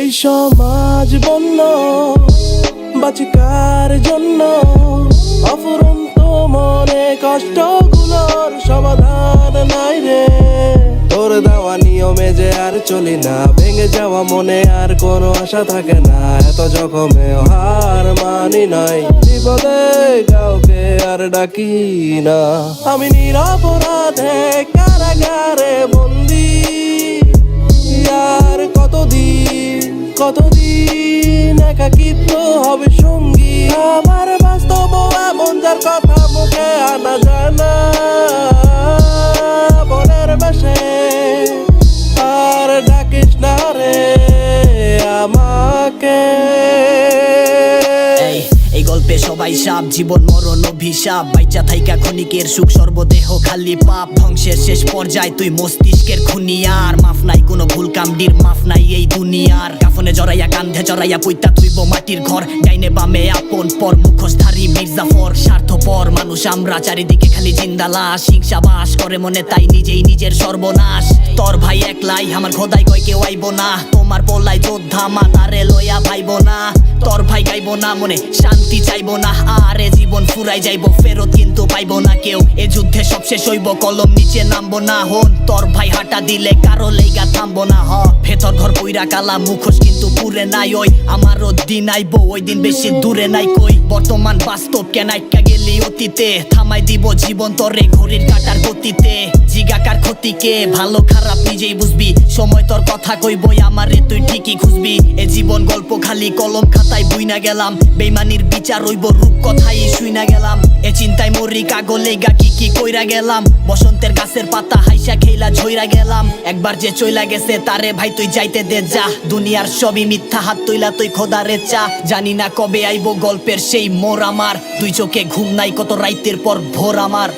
এই সমাজ বন্য বাচিকার জন্য অফুরন্ত মনে কষ্টগুলোর সমাধান নাই রে। তোর দেওয়া নিয়মে যে আর চলি না, ভেঙে যাওয়া মনে আর কোনো আশা থাকে না। এত জখমে হার মানি নাই, বিপদে কাউকে আর ডাকি না। আমি নিরপরাধে কারাগারে বন্দি, আর কতদিন একাকিত্ব হবে সঙ্গী। আমার বাস্তব এমন যার কথা মুখে আনা যায় না, বনের বেশে আর ডাকিস না রে আমাকে। এই গল্পে সবাই সাপ, জীবন মরণ অভিশাপ। বাইচা থাইকা ক্ষণিকের সুখ, সর্বদেহ খালি পাপ। ধ্বংসের শেষ পর্যায়ে তুই মস্তিষ্কের খুনিয়ার। মাফ নাই কোনো ভুল কামডির, মাফ নাই এই দুনিয়ার। কাফনে জড়াইয়া কান্ধে জড়াইয়া পুইতা তুইব মাটির ঘর। ডাইনে বামে আপন পর, মুখোশধারী মির্জাফর। স্বার্থপর মানুষ আমরা, চারিদিকে খালি জিন্দা লাশ। হিংসা বাস করে মনে, তাই নিজেই নিজের সর্বনাশ। তোর ভাই একলাই, আমার খোদাই কয় কেউ আইব না। তোমার বলাই যোদ্ধা, মাতারে লইয়া ভাইব না। তোর ভাই গাইব না মনে, শান্তি চাইব না। আরে জীবন ফুরাই যাইব, ফেরত কিন্তু পাইব না কেউ। এ যুদ্ধে সব শেষ হইব, কলম নিচে নামবো না। হন তোর ভাই হাঁটা দিলে কারো লেগা থামবো না। ভেতর ঘর পুইরা কালা, মুখোশ কিন্তু পুরে নাই। ওই আমারও দিন আইব, ওই দিন বেশি দূরে নাই কই। বর্তমান বাস্তব কেন আইকা গেলি অতীতে, থামাই দিব জীবন তরে ঘড়ির কাটার গতিতে। জিগাকার ক্ষতিকে ভালো খারাপ নিজেই বুঝবি, সময় তোর কথা কইবই আমারে তুই ঠিকই খুঁজবি। এ জীবন গল্প খালি কলম খাতায় বুইনা গেলাম, বেইমানির বিচার হইব রূপ কথাই শুইনা গেলাম। এ চিন্তায় মরি কাগলে গা কি কইরা গেলাম। বসন্তের গাছের পাতা হাইসা খেইলা ঝইরা গেলাম। একবার যে চইলা গেছে তারে ভাই তুই যাইতে দে যা। দুনিয়ার সবই মিথ্যা, হাত তুইলা তুই খোদারে চা। জানি না কবে আইব গল্পের সেই মোর আমার, তুই চোখে ঘুম নাই কত রাইতের পর ভোর আমার।